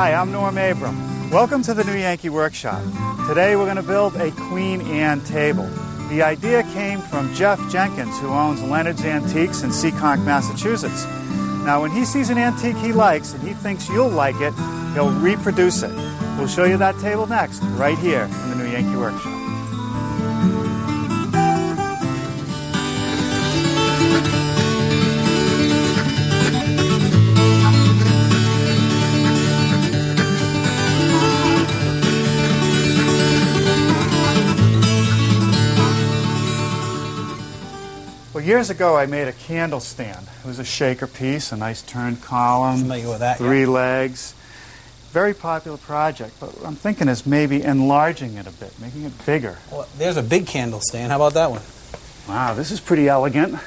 Hi, I'm Norm Abram. Welcome to the new Yankee Workshop. Today we're going to build a Queen Anne table. The idea came from Jeff Jenkins, who owns Leonard's Antiques in Seekonk, Massachusetts. Now, when he sees an antique he likes and he thinks you'll like it, he'll reproduce it. We'll show you that table next, right here in the new Yankee Workshop. Well, years ago I made a candle stand. It was a shaker piece, a nice turned column, familiar with that, three legs. Very popular project, but what I'm thinking is maybe enlarging it a bit, making it bigger. Well, there's a big candle stand. How about that one? Wow, this is pretty elegant.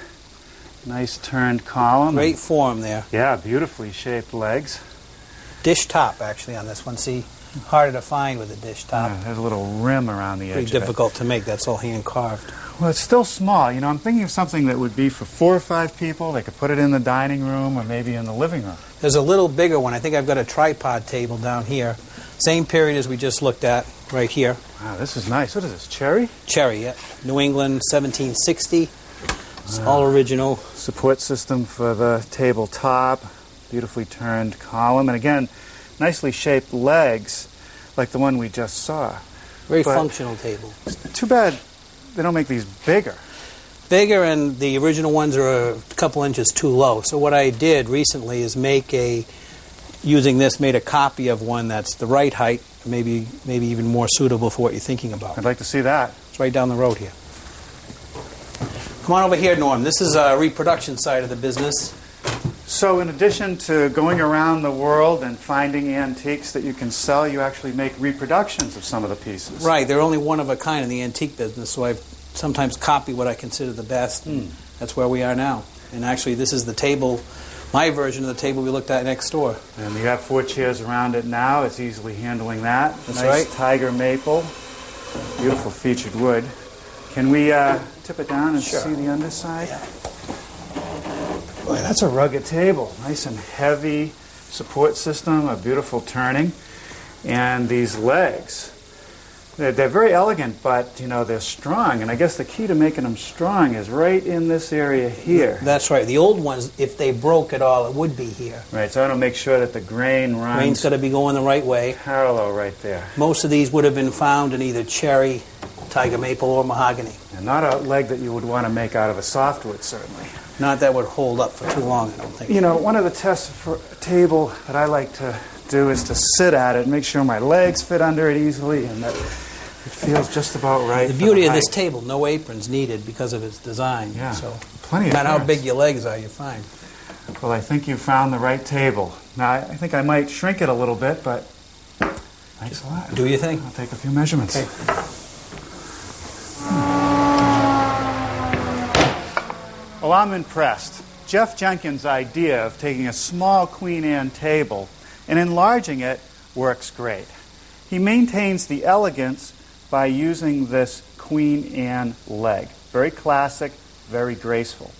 Nice turned column. Great form there. Yeah, beautifully shaped legs. Dish top, actually, on this one. See, harder to find with a dish top. Yeah, there's a little rim around the edge. Pretty difficult to make. That's all hand carved. Well, it's still small. You know, I'm thinking of something that would be for 4 or 5 people. They could put it in the dining room or maybe in the living room. There's a little bigger one. I think I've got a tripod table down here. Same period as we just looked at right here. Wow, this is nice. What is this, cherry? Cherry, yeah. New England, 1760. It's all original. Support system for the tabletop. Beautifully turned column. And again, nicely shaped legs like the one we just saw. Very functional table. Too bad they don't make these bigger. Bigger, and the original ones are a couple inches too low. So what I did recently is made a copy of one that's the right height, maybe even more suitable for what you're thinking about. I'd like to see that. It's right down the road here. Come on over here, Norm. This is a reproduction side of the business. So in addition to going around the world and finding antiques that you can sell, you actually make reproductions of some of the pieces. Right. They're only one of a kind in the antique business, so I sometimes copy what I consider the best. That's where we are now. And actually, this is the table, my version of the table we looked at next door. And you have 4 chairs around it now. It's easily handling that. That's nice right. Tiger maple. Beautiful featured wood. Can we tip it down and see the underside? Yeah. Boy, that's a rugged table. Nice and heavy support system, a beautiful turning. And these legs, they're very elegant, but you know, they're strong. And I guess the key to making them strong is right in this area here. That's right. The old ones, if they broke at all, it would be here. Right, so I want to make sure that the grain runs Grain's got to be going the right way. parallel right there. Most of these would have been found in either cherry, tiger maple, or mahogany. And not a leg that you would want to make out of a softwood, certainly. Not that would hold up for too long, I don't think. You know, one of the tests for a table that I like to do is to sit at it and make sure my legs fit under it easily and that it feels just about right. The beauty of this table, no aprons needed because of its design. Yeah, so plenty of no matter how clearance. big your legs are, you're fine. Well, I think you found the right table. Now, I think I might shrink it a little bit, but thanks a lot. Do you think? I'll take a few measurements. Okay. Well, I'm impressed. Jeff Jenkins' idea of taking a small Queen Anne table and enlarging it works great. He maintains the elegance by using this Queen Anne leg. Very classic, very graceful.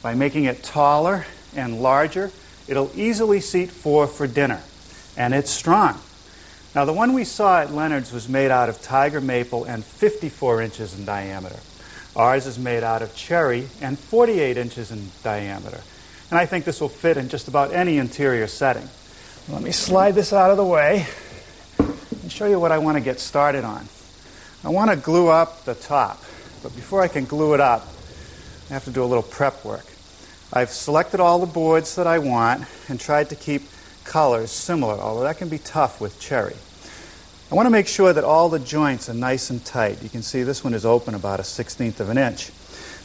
By making it taller and larger, it'll easily seat 4 for dinner. And it's strong. Now, the one we saw at Leonard's was made out of tiger maple and 54 inches in diameter. Ours is made out of cherry and 48 inches in diameter. And I think this will fit in just about any interior setting. Let me slide this out of the way and show you what I want to get started on. I want to glue up the top. But before I can glue it up, I have to do a little prep work. I've selected all the boards that I want and tried to keep colors similar, although that can be tough with cherry. I want to make sure that all the joints are nice and tight. You can see this one is open about 1/16 of an inch.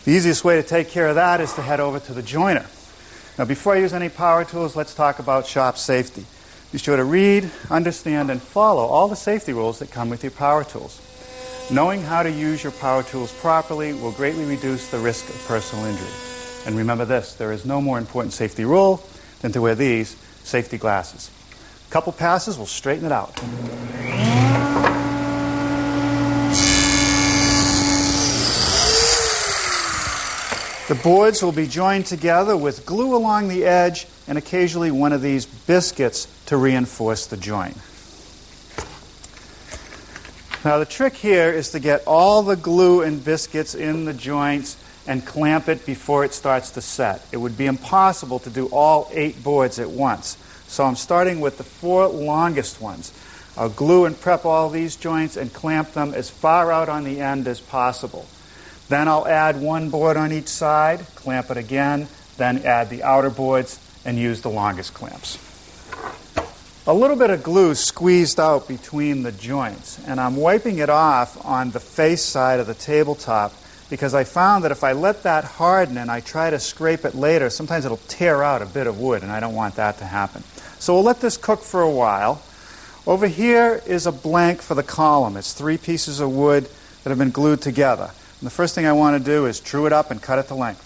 The easiest way to take care of that is to head over to the joiner. Now, before I use any power tools, let's talk about shop safety. Be sure to read, understand, and follow all the safety rules that come with your power tools. Knowing how to use your power tools properly will greatly reduce the risk of personal injury. And remember this, there is no more important safety rule than to wear these safety glasses. A couple passes will straighten it out. The boards will be joined together with glue along the edge and occasionally one of these biscuits to reinforce the joint. Now the trick here is to get all the glue and biscuits in the joints and clamp it before it starts to set. It would be impossible to do all 8 boards at once. So I'm starting with the 4 longest ones. I'll glue and prep all these joints and clamp them as far out on the end as possible. Then I'll add 1 board on each side, clamp it again, then add the outer boards and use the longest clamps. A little bit of glue squeezed out between the joints, and I'm wiping it off on the face side of the tabletop because I found that if I let that harden and I try to scrape it later, sometimes it'll tear out a bit of wood, and I don't want that to happen. So we'll let this cook for a while. Over here is a blank for the column. It's 3 pieces of wood that have been glued together. And the first thing I want to do is true it up and cut it to length.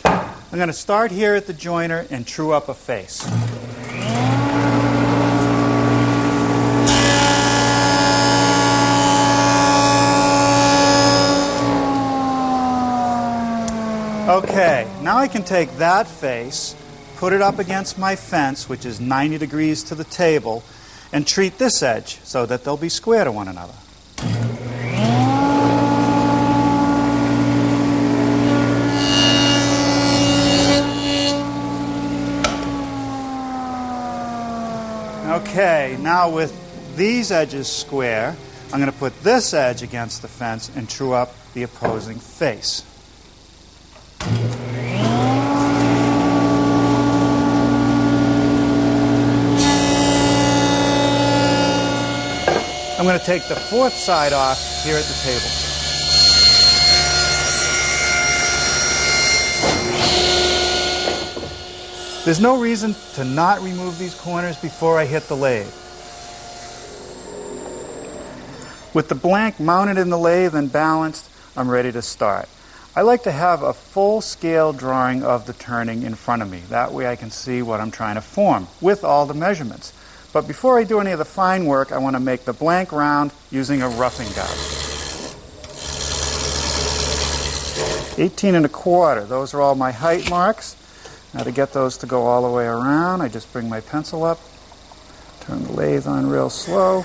I'm going to start here at the joiner and true up a face. Okay, now I can take that face, put it up against my fence, which is 90 degrees to the table, and treat this edge so that they'll be square to one another. Okay, now with these edges square, I'm going to put this edge against the fence and true up the opposing face. I'm going to take the 4th side off here at the table. There's no reason to not remove these corners before I hit the lathe. With the blank mounted in the lathe and balanced, I'm ready to start. I like to have a full-scale drawing of the turning in front of me. That way I can see what I'm trying to form with all the measurements. But before I do any of the fine work, I want to make the blank round using a roughing guide. 18 1/4. Those are all my height marks. Now to get those to go all the way around, I just bring my pencil up, turn the lathe on real slow.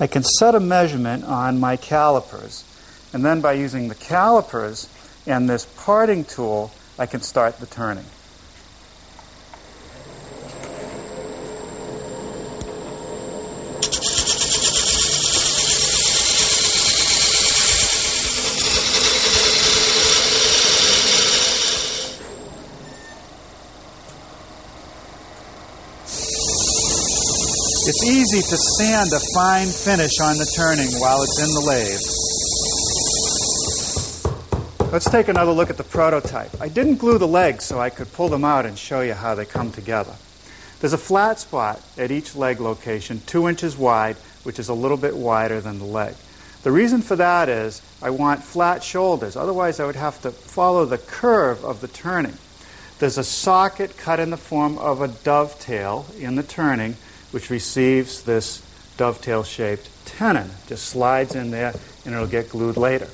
I can set a measurement on my calipers, and then by using the calipers and this parting tool, I can start the turning. It's easy to sand a fine finish on the turning while it's in the lathe. Let's take another look at the prototype. I didn't glue the legs so I could pull them out and show you how they come together. There's a flat spot at each leg location, 2 inches wide, which is a little bit wider than the leg. The reason for that is I want flat shoulders. Otherwise, I would have to follow the curve of the turning. There's a socket cut in the form of a dovetail in the turning, which receives this dovetail-shaped tenon. Just slides in there, and it'll get glued later.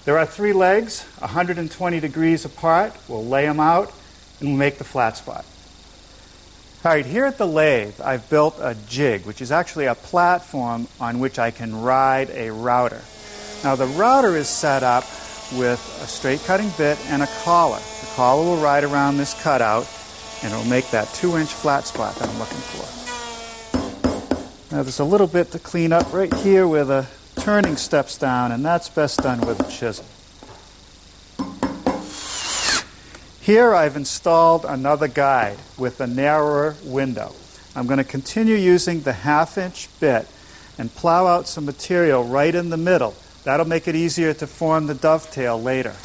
There are 3 legs, 120 degrees apart. We'll lay them out, and we'll make the flat spot. All right, here at the lathe, I've built a jig, which is actually a platform on which I can ride a router. Now, the router is set up with a straight cutting bit and a collar. The collar will ride around this cutout, and it'll make that 2-inch flat spot that I'm looking for. Now there's a little bit to clean up right here where the turning steps down, and that's best done with a chisel. Here I've installed another guide with a narrower window. I'm going to continue using the 1/2-inch bit and plow out some material right in the middle. That'll make it easier to form the dovetail later.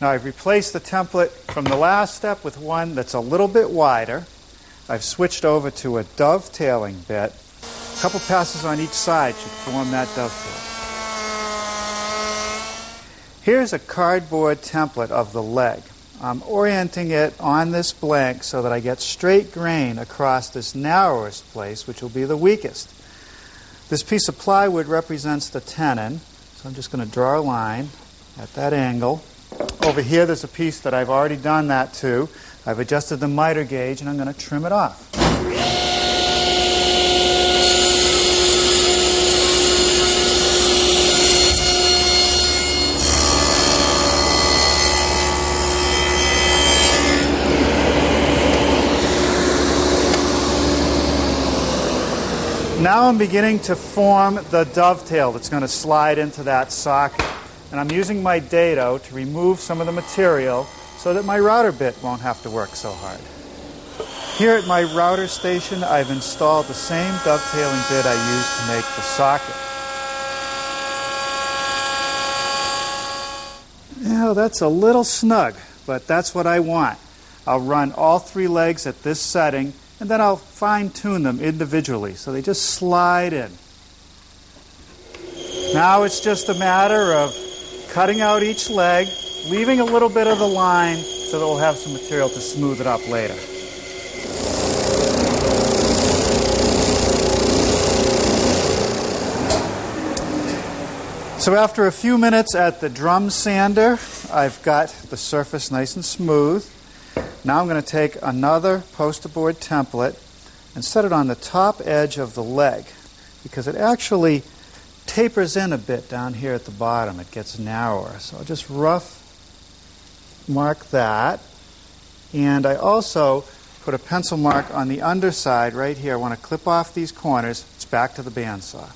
Now I've replaced the template from the last step with one that's a little bit wider. I've switched over to a dovetailing bit A couple passes on each side should form that dovetail. Here's a cardboard template of the leg. I'm orienting it on this blank so that I get straight grain across this narrowest place, which will be the weakest. This piece of plywood represents the tenon, so I'm just going to draw a line at that angle. Over here there's a piece that I've already done that to. I've adjusted the miter gauge and I'm going to trim it off. Now I'm beginning to form the dovetail that's going to slide into that socket. And I'm using my dado to remove some of the material so that my router bit won't have to work so hard. Here at my router station, I've installed the same dovetailing bit I used to make the socket. Now that's a little snug, but that's what I want. I'll run all 3 legs at this setting, and then I'll fine-tune them individually so they just slide in. Now it's just a matter of cutting out each leg, leaving a little bit of the line so that we'll have some material to smooth it up later. So after a few minutes at the drum sander, I've got the surface nice and smooth. Now I'm going to take another poster board template and set it on the top edge of the leg because it actually tapers in a bit down here at the bottom. It gets narrower. So I'll just rough mark that. And I also put a pencil mark on the underside right here. I want to clip off these corners. It's back to the bandsaw.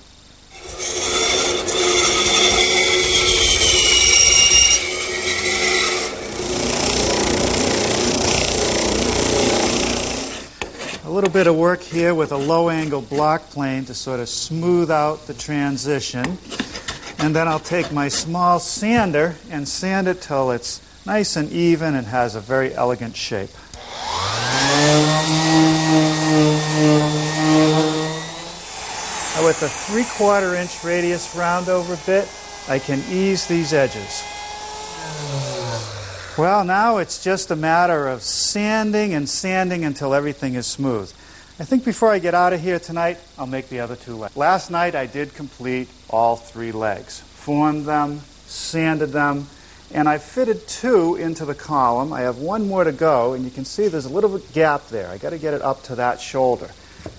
A little bit of work here with a low-angle block plane to sort of smooth out the transition. And then I'll take my small sander and sand it till it's nice and even and has a very elegant shape. Now with a 3/4 inch radius roundover bit, I can ease these edges. Well, now it's just a matter of sanding and sanding until everything is smooth. I think before I get out of here tonight, I'll make the other 2 legs. Last night I did complete all 3 legs. Formed them, sanded them, and I fitted 2 into the column. I have 1 more to go, and you can see there's a little gap there. I got to get it up to that shoulder.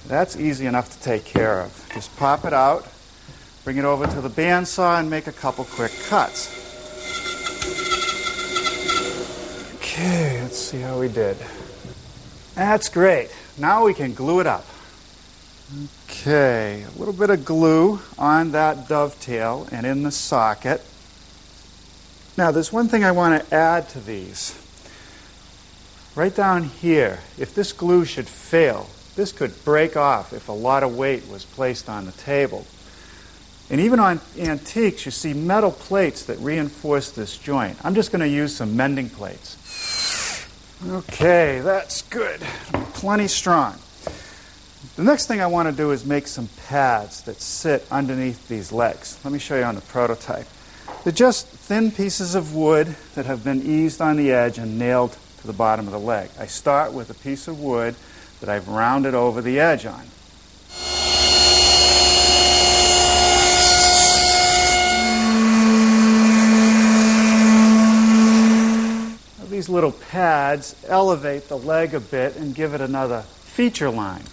That's easy enough to take care of. Just pop it out, bring it over to the bandsaw, and make a couple quick cuts. Okay, let's see how we did. That's great. Now we can glue it up. Okay, a little bit of glue on that dovetail and in the socket. Now, there's one thing I want to add to these. Right down here, if this glue should fail, this could break off if a lot of weight was placed on the table. And even on antiques, you see metal plates that reinforce this joint. I'm just going to use some mending plates. Okay, that's good. Plenty strong. The next thing I want to do is make some pads that sit underneath these legs. Let me show you on the prototype. They're just thin pieces of wood that have been eased on the edge and nailed to the bottom of the leg. I start with a piece of wood that I've rounded over the edge on. These little pads elevate the leg a bit and give it another feature line.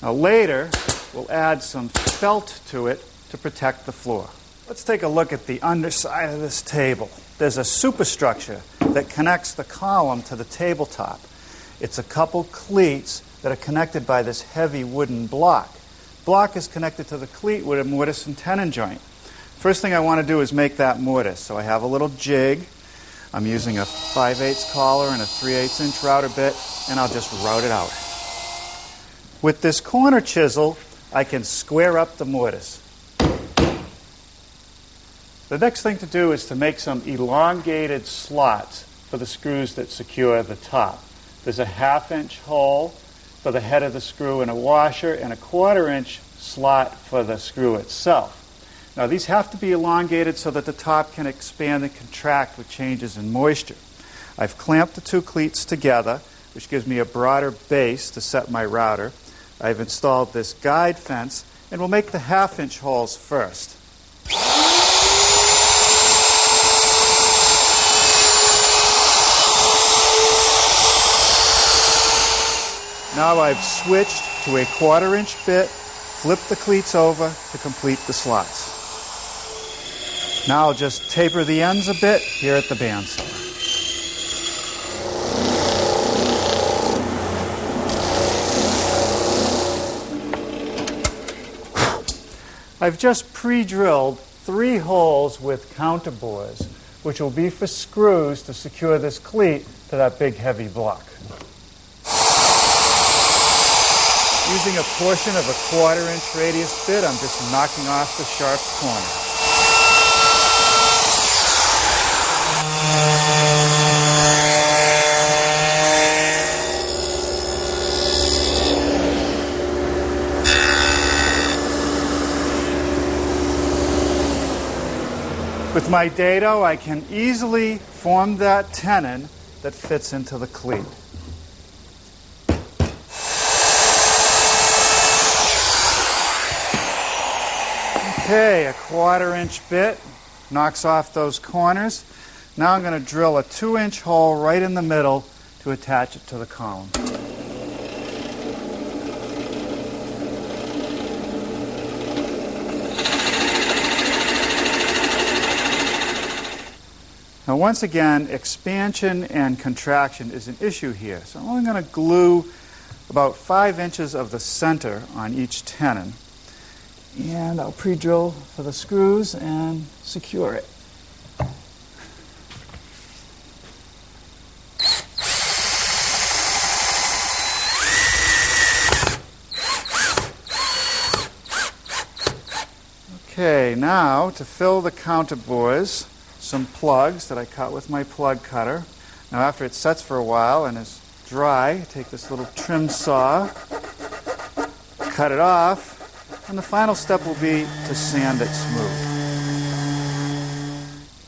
Now later, we'll add some felt to it to protect the floor. Let's take a look at the underside of this table. There's a superstructure that connects the column to the tabletop. It's a couple cleats that are connected by this heavy wooden block. Block is connected to the cleat with a mortise and tenon joint. First thing I want to do is make that mortise. So I have a little jig. I'm using a 5/8 collar and a 3/8 inch router bit, and I'll just route it out. With this corner chisel, I can square up the mortise. The next thing to do is to make some elongated slots for the screws that secure the top. There's a 1/2 inch hole for the head of the screw and a washer, and a 1/4 inch slot for the screw itself. Now these have to be elongated so that the top can expand and contract with changes in moisture. I've clamped the two cleats together, which gives me a broader base to set my router. I've installed this guide fence, and we'll make the 1/2-inch holes first. Now I've switched to a 1/4-inch bit, flipped the cleats over to complete the slots. Now I'll just taper the ends a bit here at the bandsaw. I've just pre-drilled 3 holes with counterbores, which will be for screws to secure this cleat to that big heavy block. Using a portion of a 1/4-inch radius bit, I'm just knocking off the sharp corner. With my dado, I can easily form that tenon that fits into the cleat. Okay, a 1/4-inch bit knocks off those corners. Now I'm going to drill a 2-inch hole right in the middle to attach it to the column. Now once again, expansion and contraction is an issue here. So I'm only going to glue about 5 inches of the center on each tenon. And I'll pre-drill for the screws and secure it. Okay, now to fill the counterbores, some plugs that I cut with my plug cutter. Now after it sets for a while and is dry, take this little trim saw, cut it off, and the final step will be to sand it smooth.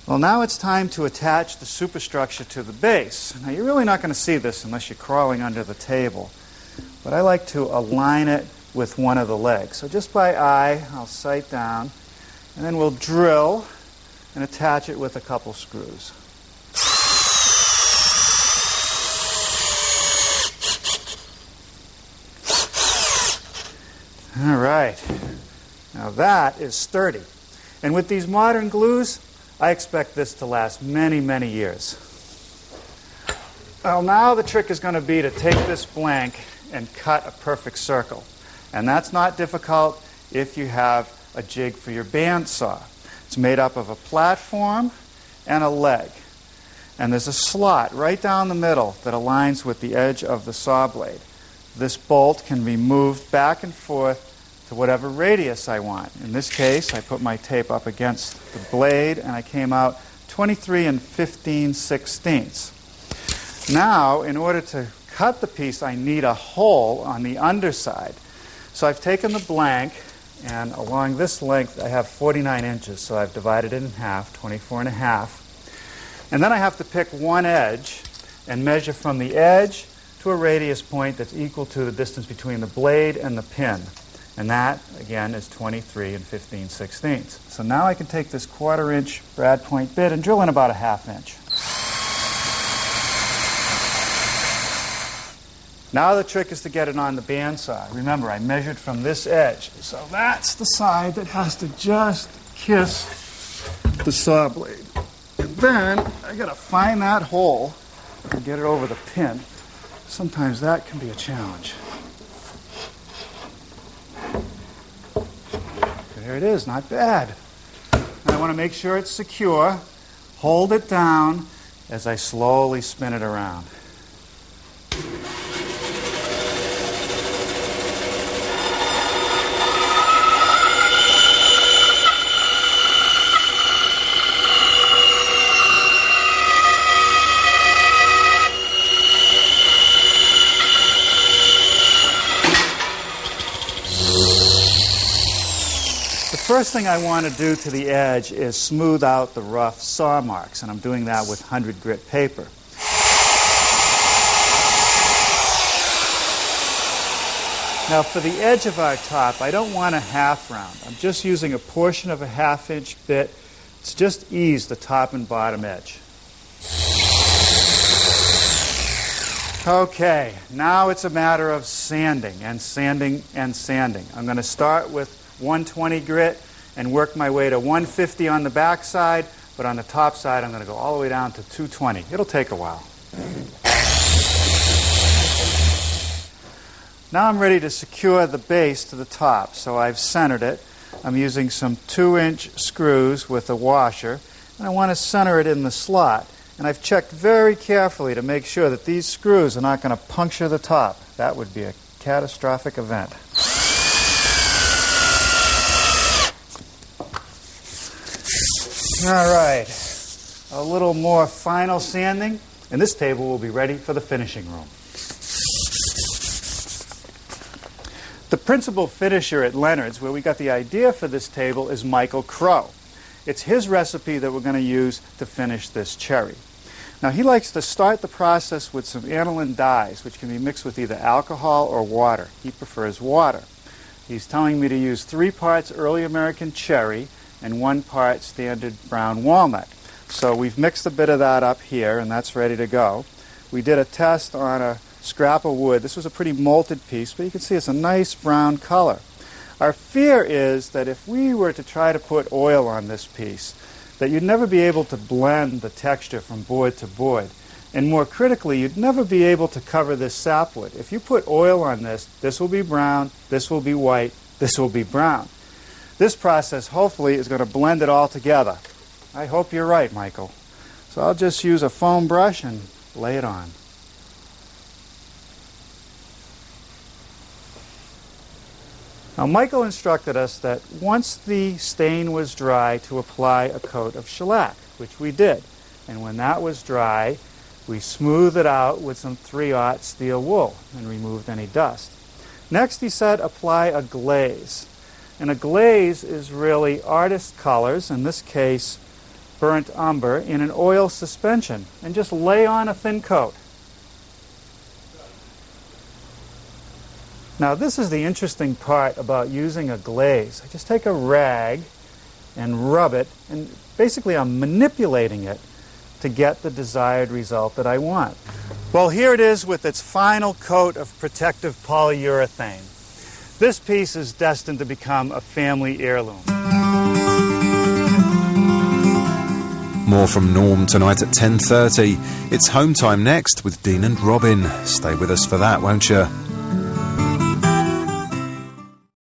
Well, now it's time to attach the superstructure to the base. Now you're really not going to see this unless you're crawling under the table, but I like to align it with one of the legs. So just by eye, I'll sight down, and then we'll drill and attach it with a couple screws. All right, now that is sturdy. And with these modern glues, I expect this to last many, many years. Well, now the trick is going to be to take this blank and cut a perfect circle. And that's not difficult if you have a jig for your bandsaw. It's made up of a platform and a leg. And there's a slot right down the middle that aligns with the edge of the saw blade. This bolt can be moved back and forth to whatever radius I want. In this case, I put my tape up against the blade and I came out 23 15/16. Now, in order to cut the piece, I need a hole on the underside. So I've taken the blank, and along this length I have 49 inches, so I've divided it in half, 24.5. And then I have to pick one edge and measure from the edge to a radius point that's equal to the distance between the blade and the pin. And that, again, is 23 15/16. So now I can take this 1/4-inch brad point bit and drill in about a 1/2 inch. Now the trick is to get it on the bandsaw. Remember, I measured from this edge. So that's the side that has to just kiss the saw blade. And then I got to find that hole and get it over the pin. Sometimes that can be a challenge. There it is, not bad. And I want to make sure it's secure. Hold it down as I slowly spin it around. first thing I want to do to the edge is smooth out the rough saw marks, and I'm doing that with 100 grit paper. Now for the edge of our top, I don't want a half round. I'm just using a portion of a 1/2 inch bit to just ease the top and bottom edge. Okay, now it's a matter of sanding and sanding and sanding. I'm going to start with 120 grit and work my way to 150 on the back side, but on the top side I'm going to go all the way down to 220. It'll take a while. Now I'm ready to secure the base to the top, so I've centered it. I'm using some 2-inch screws with a washer, and I want to center it in the slot. And I've checked very carefully to make sure that these screws are not going to puncture the top. That would be a catastrophic event. All right, a little more final sanding, and this table will be ready for the finishing room. The principal finisher at Leonard's, where we got the idea for this table, is Michael Crow. It's his recipe that we're going to use to finish this cherry. Now he likes to start the process with some aniline dyes, which can be mixed with either alcohol or water. He prefers water. He's telling me to use 3 parts early American cherry and 1 part standard brown walnut. So we've mixed a bit of that up here, and that's ready to go. We did a test on a scrap of wood. This was a pretty molted piece, but you can see it's a nice brown color. Our fear is that if we were to try to put oil on this piece, that you'd never be able to blend the texture from board to board. And more critically, you'd never be able to cover this sapwood. If you put oil on this, this will be brown, this will be white, this will be brown. This process, hopefully, is going to blend it all together. I hope you're right, Michael. So I'll just use a foam brush and lay it on. Now, Michael instructed us that once the stain was dry, to apply a coat of shellac, which we did. And when that was dry, we smoothed it out with some 3/0 steel wool and removed any dust. Next, he said, apply a glaze. And a glaze is really artist colors, in this case, burnt umber, in an oil suspension, and just lay on a thin coat. Now, this is the interesting part about using a glaze. I just take a rag and rub it, and basically I'm manipulating it to get the desired result that I want. Well, here it is with its final coat of protective polyurethane. This piece is destined to become a family heirloom. More from Norm tonight at 10:30. It's Home Time next with Dean and Robin. Stay with us for that, won't you?